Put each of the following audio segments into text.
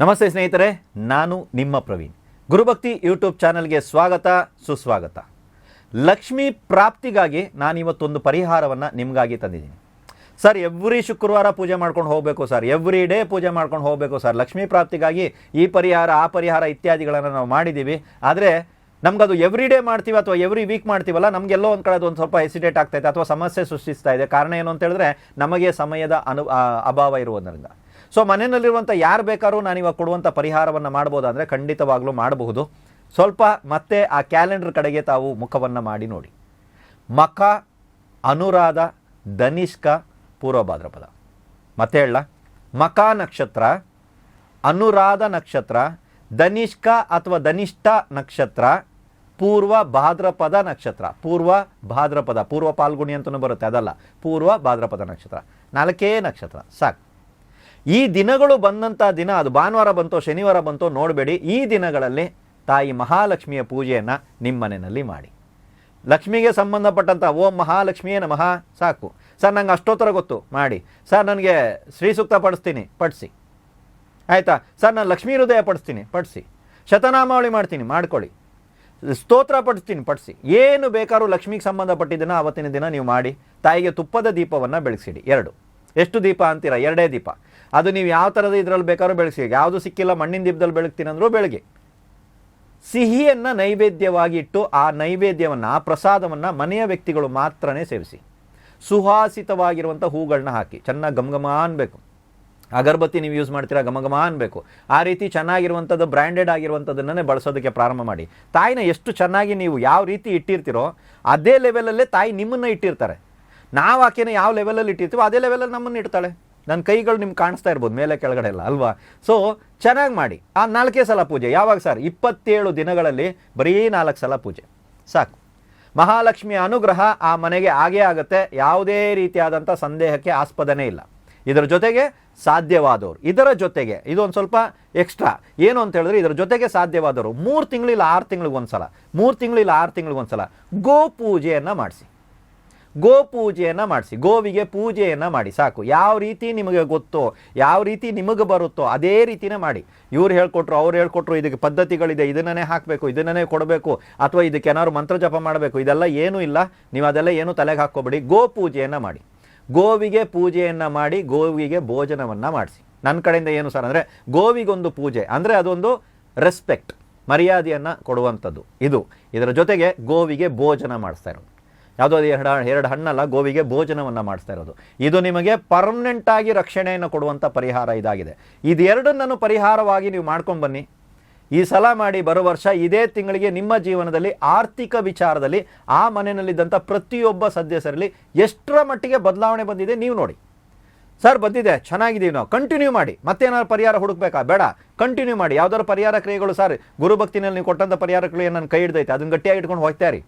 ನಮಸ್ತೆ ಸ್ನೇಹಿತರೆ, ನಾನು ನಿಮ್ಮ ಪ್ರವೀಣ್. ಗುರುಭಕ್ತಿ ಯೂಟ್ಯೂಬ್ ಚಾನಲ್ಗೆ ಸ್ವಾಗತ, ಸುಸ್ವಾಗತ. ಲಕ್ಷ್ಮೀ ಪ್ರಾಪ್ತಿಗಾಗಿ ನಾನಿವತ್ತೊಂದು ಪರಿಹಾರವನ್ನು ನಿಮಗಾಗಿ ತಂದಿದ್ದೀನಿ. ಸರ್, ಎವ್ರಿ ಶುಕ್ರವಾರ ಪೂಜೆ ಮಾಡ್ಕೊಂಡು ಹೋಗಬೇಕು ಸರ್, ಎವ್ರಿ ಡೇ ಪೂಜೆ ಮಾಡ್ಕೊಂಡು ಹೋಗಬೇಕು ಸರ್, ಲಕ್ಷ್ಮೀ ಪ್ರಾಪ್ತಿಗಾಗಿ ಈ ಪರಿಹಾರ ಆ ಪರಿಹಾರ ಇತ್ಯಾದಿಗಳನ್ನು ನಾವು ಮಾಡಿದ್ದೀವಿ. ಆದರೆ ನಮಗದು ಎವ್ರಿ ಡೇ ಮಾಡ್ತೀವಿ ಅಥವಾ ಎವ್ರಿ ವೀಕ್ ಮಾಡ್ತೀವಲ್ಲ, ನಮಗೆಲ್ಲೋ ಒಂದು ಕಡೆ ಒಂದು ಸ್ವಲ್ಪ ಹೆಸಿಟೇಟ್ ಆಗ್ತಾಯಿದೆ ಅಥವಾ ಸಮಸ್ಯೆ ಸೃಷ್ಟಿಸ್ತಾ ಇದೆ. ಕಾರಣ ಏನು ಅಂತ ಹೇಳಿದ್ರೆ, ನಮಗೆ ಸಮಯದ ಅಭಾವ ಇರುವುದರಿಂದ. ಸೊ ಮನೆಯಲ್ಲಿರುವಂಥ ಯಾರು ಬೇಕಾದ್ರೂ ನಾನಿವಾಗ ಕೊಡುವಂಥ ಪರಿಹಾರವನ್ನು ಮಾಡ್ಬೋದಾದರೆ ಖಂಡಿತವಾಗ್ಲೂ ಮಾಡಬಹುದು. ಸ್ವಲ್ಪ ಮತ್ತೆ ಆ ಕ್ಯಾಲೆಂಡರ್ ಕಡೆಗೆ ತಾವು ಮುಖವನ್ನು ಮಾಡಿ ನೋಡಿ. ಮಖ, ಅನುರಾಧ, ಧನಿಷ್ಕ, ಪೂರ್ವ ಭಾದ್ರಪದ. ಮತ್ತೆ ಹೇಳ, ಮಖ ನಕ್ಷತ್ರ, ಅನುರಾಧ ನಕ್ಷತ್ರ, ಧನಿಷ್ಕ ಅಥವಾ ಧನಿಷ್ಠ ನಕ್ಷತ್ರ, ಪೂರ್ವ ಭಾದ್ರಪದ ನಕ್ಷತ್ರ. ಪೂರ್ವ ಭಾದ್ರಪದ, ಪೂರ್ವ ಪಾಲ್ಗುಣಿ ಅಂತಲೂ ಬರುತ್ತೆ, ಅದಲ್ಲ, ಪೂರ್ವ ಭಾದ್ರಪದ ನಕ್ಷತ್ರ. 4 ನಕ್ಷತ್ರ ಸಾಕು. ಈ ದಿನಗಳು ಬಂದಂಥ ದಿನ, ಅದು ಭಾನುವಾರ ಬಂತೋ ಶನಿವಾರ ಬಂತೋ ನೋಡಬೇಡಿ. ಈ ದಿನಗಳಲ್ಲಿ ತಾಯಿ ಮಹಾಲಕ್ಷ್ಮಿಯ ಪೂಜೆಯನ್ನು ನಿಮ್ಮ ಮನೆಯಲ್ಲಿ ಮಾಡಿ. ಲಕ್ಷ್ಮಿಗೆ ಸಂಬಂಧಪಟ್ಟಂಥ ಓಂ ಮಹಾಲಕ್ಷ್ಮಿಯೇ ನಮಃ ಸಾಕು. ಸರ್, ನಂಗೆ ಅಷ್ಟೋತ್ತರ ಗೊತ್ತು, ಮಾಡಿ. ಸರ್, ನನಗೆ ಶ್ರೀ ಸೂಕ್ತ ಪಡಿಸ್ತೀನಿ, ಪಡಿಸಿ. ಆಯಿತಾ? ಸರ್, ನಾನು ಲಕ್ಷ್ಮೀ ಹೃದಯ ಪಡಿಸ್ತೀನಿ, ಪಡಿಸಿ. ಶತನಾಮಾವಳಿ ಮಾಡ್ತೀನಿ, ಮಾಡ್ಕೊಳ್ಳಿ. ಸ್ತೋತ್ರ ಪಡಿಸ್ತೀನಿ, ಪಡಿಸಿ. ಏನು ಬೇಕಾದ್ರೂ ಲಕ್ಷ್ಮಿಗೆ ಸಂಬಂಧಪಟ್ಟಿದ್ದನ್ನು ಆವತ್ತಿನ ದಿನ ನೀವು ಮಾಡಿ. ತಾಯಿಗೆ ತುಪ್ಪದ ದೀಪವನ್ನು ಬೆಳೆಸಿಡಿ. 2. ಎಷ್ಟು ದೀಪ ಅಂತೀರಾ? 2 ದೀಪ. ಅದು ನೀವು ಯಾವ ಥರದ ಇದರಲ್ಲಿ ಬೇಕಾದ್ರೂ ಬೆಳೆಸಿ. ಯಾವುದು ಸಿಕ್ಕಿಲ್ಲ, ಮಣ್ಣಿನ ದೀಪದಲ್ಲಿ ಬೆಳಗ್ತೀನಿ ಅಂದರೂ ಬೆಳಗ್ಗೆ. ಸಿಹಿಯನ್ನು ನೈವೇದ್ಯವಾಗಿ ಇಟ್ಟು ಆ ನೈವೇದ್ಯವನ್ನು, ಆ ಪ್ರಸಾದವನ್ನು ಮನೆಯ ವ್ಯಕ್ತಿಗಳು ಮಾತ್ರನೇ ಸೇವಿಸಿ. ಸುವಾಸಿತವಾಗಿರುವಂಥ ಹೂಗಳನ್ನ ಹಾಕಿ, ಚೆನ್ನಾಗಿ ಗಮಗಮ ಅನ್ಬೇಕು. ಅಗರಬತ್ತಿ ನೀವು ಯೂಸ್ ಮಾಡ್ತೀರಾ, ಗಮಗಮ ಅನ್ಬೇಕು. ಆ ರೀತಿ ಚೆನ್ನಾಗಿರುವಂಥದ್ದು, ಬ್ರ್ಯಾಂಡೆಡ್ ಆಗಿರುವಂಥದ್ದನ್ನೇ ಬಳಸೋದಕ್ಕೆ ಪ್ರಾರಂಭ ಮಾಡಿ. ತಾಯಿನ ಎಷ್ಟು ಚೆನ್ನಾಗಿ ನೀವು ಯಾವ ರೀತಿ ಇಟ್ಟಿರ್ತೀರೋ ಅದೇ ಲೆವೆಲಲ್ಲೇ ತಾಯಿ ನಿಮ್ಮನ್ನು ಇಟ್ಟಿರ್ತಾರೆ. ನಾವು ಆಕೆನ ಯಾವ ಲೆವೆಲಲ್ಲಿ ಇಟ್ಟಿರ್ತೀವೋ ಅದೇ ಲೆವೆಲಲ್ಲಿ ನಮ್ಮನ್ನು ಇಡ್ತಾಳೆ. ನನ್ನ ಕೈಗಳು ನಿಮ್ಗೆ ಕಾಣಿಸ್ತಾ ಇರ್ಬೋದು, ಮೇಲೆ ಕೆಳಗಡೆ ಎಲ್ಲ ಅಲ್ವಾ? ಸೊ ಚೆನ್ನಾಗಿ ಮಾಡಿ. ಆ 4 ಸಲ ಪೂಜೆ. ಯಾವಾಗ ಸರ್? 27 ದಿನಗಳಲ್ಲಿ ಬರೀ 4 ಸಲ ಪೂಜೆ ಸಾಕು. ಮಹಾಲಕ್ಷ್ಮಿಯ ಅನುಗ್ರಹ ಆ ಮನೆಗೆ ಆಗೇ ಆಗುತ್ತೆ. ಯಾವುದೇ ರೀತಿಯಾದಂಥ ಸಂದೇಹಕ್ಕೆ ಆಸ್ಪದನೇ ಇಲ್ಲ. ಇದರ ಜೊತೆಗೆ ಸಾಧ್ಯವಾದವರು, ಇದರ ಜೊತೆಗೆ ಇದೊಂದು ಸ್ವಲ್ಪ ಎಕ್ಸ್ಟ್ರಾ ಏನು ಅಂತ ಹೇಳಿದ್ರೆ, ಇದರ ಜೊತೆಗೆ ಸಾಧ್ಯವಾದವರು 3 ತಿಂಗಳಿಲ್ಲ 6 ತಿಂಗಳಿಗೊಂದ್ಸಲ, 3 ತಿಂಗಳಿಲ್ಲ 6 ತಿಂಗಳಿಗೊಂದ್ಸಲ ಗೋ ಪೂಜೆಯನ್ನು ಮಾಡಿಸಿ. ಗೋ ಪೂಜೆಯನ್ನು ಮಾಡಿಸಿ. ಗೋವಿಗೆ ಪೂಜೆಯನ್ನು ಮಾಡಿ ಸಾಕು. ಯಾವ ರೀತಿ ನಿಮಗೆ ಗೊತ್ತೋ, ಯಾವ ರೀತಿ ನಿಮಗೆ ಬರುತ್ತೋ ಅದೇ ರೀತಿನೇ ಮಾಡಿ. ಇವ್ರು ಹೇಳ್ಕೊಟ್ರು, ಅವ್ರು ಹೇಳ್ಕೊಟ್ರು, ಇದಕ್ಕೆ ಪದ್ಧತಿಗಳಿದೆ, ಇದನ್ನೇ ಹಾಕಬೇಕು, ಇದನ್ನೇ ಕೊಡಬೇಕು, ಅಥವಾ ಇದಕ್ಕೆ ಏನಾದ್ರು ಮಂತ್ರ ಜಪ ಮಾಡಬೇಕು, ಇದೆಲ್ಲ ಏನೂ ಇಲ್ಲ. ನೀವು ಅದೆಲ್ಲ ಏನೂ ತಲೆಗೆ ಹಾಕ್ಕೋಬೇಡಿ. ಗೋ ಪೂಜೆಯನ್ನು ಮಾಡಿ. ಗೋವಿಗೆ ಪೂಜೆಯನ್ನು ಮಾಡಿ, ಗೋವಿಗೆ ಭೋಜನವನ್ನು ಮಾಡಿಸಿ. ನನ್ನ ಕಡೆಯಿಂದ ಏನು ಸರ್ ಅಂದರೆ, ಗೋವಿಗೊಂದು ಪೂಜೆ ಅಂದರೆ ಅದೊಂದು ರೆಸ್ಪೆಕ್ಟ್, ಮರ್ಯಾದೆಯನ್ನು ಕೊಡುವಂಥದ್ದು ಇದು. ಇದರ ಜೊತೆಗೆ ಗೋವಿಗೆ ಭೋಜನ ಮಾಡಿಸ್ತಾ ಇರೋದು. ಯಾವುದೋ 2 ಹಣ್ಣಲ್ಲ, ಗೋವಿಗೆ ಭೋಜನವನ್ನು ಮಾಡಿಸ್ತಾ ಇರೋದು. ಇದು ನಿಮಗೆ ಪರ್ಮನೆಂಟಾಗಿ ರಕ್ಷಣೆಯನ್ನು ಕೊಡುವಂಥ ಪರಿಹಾರ ಇದಾಗಿದೆ. ಇದೆರಡನ್ನೂ ಪರಿಹಾರವಾಗಿ ನೀವು ಮಾಡ್ಕೊಂಡು ಬನ್ನಿ. ಈ ಸಲ ಮಾಡಿ. ಬರೋ ವರ್ಷ ಇದೇ ತಿಂಗಳಿಗೆ ನಿಮ್ಮ ಜೀವನದಲ್ಲಿ ಆರ್ಥಿಕ ವಿಚಾರದಲ್ಲಿ ಆ ಮನೆಯಲ್ಲಿದ್ದಂಥ ಪ್ರತಿಯೊಬ್ಬ ಸದಸ್ಯರಲ್ಲಿ ಎಷ್ಟರ ಮಟ್ಟಿಗೆ ಬದಲಾವಣೆ ಬಂದಿದೆ ನೀವು ನೋಡಿ. ಸರ್, ಬಂದಿದೆ, ಚೆನ್ನಾಗಿದ್ದೀವಿ, ನಾವು ಕಂಟಿನ್ಯೂ ಮಾಡಿ. ಮತ್ತೇನಾದ್ರು ಪರಿಹಾರ ಹುಡುಕ್ಬೇಕಾ? ಬೇಡ, ಕಂಟಿನ್ಯೂ ಮಾಡಿ. ಯಾವ್ದಾದ್ರು ಪರಿಹಾರ ಕ್ರಿಯೆಗಳು ಸರ್, ಗುರುಭಕ್ತಿನಲ್ಲಿ ನೀವು ಕೊಟ್ಟಂಥ ಪರಿಹಾರ ಕ್ರಿಯೆ ನನ್ನ ಕೈ ಹಿಡ್ದೈತೆ, ಅದನ್ನು ಗಟ್ಟಿಯಾಗಿ ಇಟ್ಕೊಂಡು ಹೋಗ್ತಾ ಇರಿ.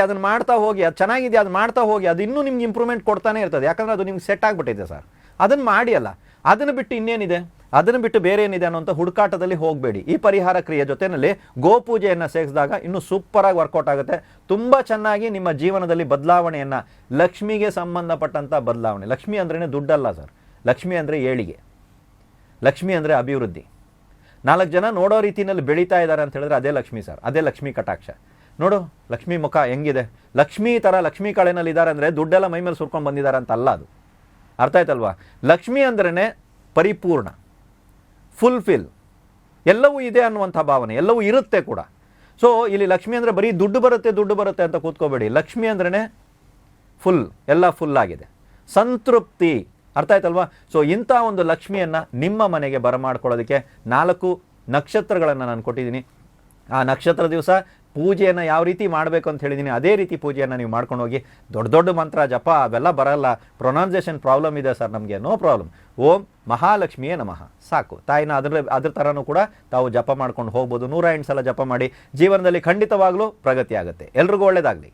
ಅದನ್ನು ಮಾಡ್ತಾ ಹೋಗಿ. ಅದು ಚೆನ್ನಾಗಿದೆ, ಅದು ಮಾಡ್ತಾ ಹೋಗಿ. ಅದು ಇನ್ನೂ ನಿಮ್ಗೆ ಇಂಪ್ರೂವ್ಮೆಂಟ್ ಕೊಡ್ತಾನೆ ಇರ್ತದೆ. ಯಾಕಂದರೆ ಅದು ನಿಮ್ಗೆ ಸೆಟ್ ಆಗಿಬಿಟ್ಟಿದೆ ಸರ್. ಅದನ್ನು ಮಾಡಿ ಅಲ್ಲ, ಅದನ್ನು ಬಿಟ್ಟು ಇನ್ನೇನಿದೆ, ಅದನ್ನು ಬಿಟ್ಟು ಬೇರೆ ಏನಿದೆ ಅನ್ನೋಂಥ ಹುಡುಕಾಟದಲ್ಲಿ ಹೋಗಬೇಡಿ. ಈ ಪರಿಹಾರ ಕ್ರಿಯೆ ಜೊತೆಯಲ್ಲಿ ಗೋಪೂಜೆಯನ್ನು ಸೇರಿಸಿದಾಗ ಇನ್ನೂ ಸೂಪರಾಗಿ ವರ್ಕೌಟ್ ಆಗುತ್ತೆ. ತುಂಬ ಚೆನ್ನಾಗಿ ನಿಮ್ಮ ಜೀವನದಲ್ಲಿ ಬದಲಾವಣೆಯನ್ನು, ಲಕ್ಷ್ಮಿಗೆ ಸಂಬಂಧಪಟ್ಟಂಥ ಬದಲಾವಣೆ. ಲಕ್ಷ್ಮಿ ಅಂದ್ರೇ ದುಡ್ಡಲ್ಲ ಸರ್. ಲಕ್ಷ್ಮಿ ಅಂದರೆ ಏಳಿಗೆ, ಲಕ್ಷ್ಮಿ ಅಂದರೆ ಅಭಿವೃದ್ಧಿ. 4 ಜನ ನೋಡೋ ರೀತಿಯಲ್ಲಿ ಬೆಳೀತಾ ಇದ್ದಾರೆ ಅಂತ ಹೇಳಿದ್ರೆ ಅದೇ ಲಕ್ಷ್ಮಿ ಸರ್, ಅದೇ ಲಕ್ಷ್ಮಿ ಕಟಾಕ್ಷ. ನೋಡು ಲಕ್ಷ್ಮೀ ಮುಖ ಹೆಂಗಿದೆ, ಲಕ್ಷ್ಮೀ ಥರ ಲಕ್ಷ್ಮೀ ಕಳೆನಲ್ಲಿ ಇದ್ದಾರೆ ಅಂದರೆ ದುಡ್ಡೆಲ್ಲ ಮೈ ಮೇಲೆ ಸುರ್ಕೊಂಡು ಬಂದಿದ್ದಾರೆ ಅಂತ ಅಲ್ಲ. ಅದು ಅರ್ಥ ಆಯ್ತಲ್ವಾ? ಲಕ್ಷ್ಮಿ ಅಂದ್ರೇ ಪರಿಪೂರ್ಣ, ಫುಲ್ಫಿಲ್, ಎಲ್ಲವೂ ಇದೆ ಅನ್ನುವಂಥ ಭಾವನೆ, ಎಲ್ಲವೂ ಇರುತ್ತೆ ಕೂಡ. ಸೊ ಇಲ್ಲಿ ಲಕ್ಷ್ಮಿ ಅಂದರೆ ಬರೀ ದುಡ್ಡು ಬರುತ್ತೆ ಅಂತ ಕೂತ್ಕೋಬೇಡಿ. ಲಕ್ಷ್ಮಿ ಅಂದ್ರೇ ಫುಲ್, ಎಲ್ಲ ಫುಲ್ ಆಗಿದೆ, ಸಂತೃಪ್ತಿ. ಅರ್ಥ ಆಯ್ತಲ್ವಾ? ಸೊ ಇಂಥ ಒಂದು ಲಕ್ಷ್ಮಿಯನ್ನು ನಿಮ್ಮ ಮನೆಗೆ ಬರಮಾಡ್ಕೊಳ್ಳೋದಕ್ಕೆ 4 ನಕ್ಷತ್ರಗಳನ್ನು ನಾನು ಕೊಟ್ಟಿದ್ದೀನಿ. ಆ ನಕ್ಷತ್ರ ದಿವಸ ಪೂಜೆಯನ್ನು ಯಾವ ರೀತಿ ಮಾಡಬೇಕು ಅಂತ ಹೇಳಿದ್ದೀನಿ, ಅದೇ ರೀತಿ ಪೂಜೆಯನ್ನು ನೀವು ಮಾಡ್ಕೊಂಡು ಹೋಗಿ. ದೊಡ್ಡ ಮಂತ್ರ ಜಪ ಅವೆಲ್ಲ ಬರಲ್ಲ, ಪ್ರೊನೌನ್ಸಿಯೇಷನ್ ಪ್ರಾಬ್ಲಮ್ ಇದೆ ಸರ್ ನಮಗೆ, ನೋ ಪ್ರಾಬ್ಲಮ್. ಓಂ ಮಹಾಲಕ್ಷ್ಮಿಯೇ ನಮಃ ಸಾಕು. ತಾಯಿನ ಅದ್ರ ಥರನೂ ಕೂಡ ತಾವು ಜಪ ಮಾಡ್ಕೊಂಡು ಹೋಗ್ಬೋದು. 108 ಸಲ ಜಪ ಮಾಡಿ. ಜೀವನದಲ್ಲಿ ಖಂಡಿತವಾಗ್ಲೂ ಪ್ರಗತಿ ಆಗುತ್ತೆ. ಎಲ್ರಿಗೂ ಒಳ್ಳೆಯದಾಗಲಿ.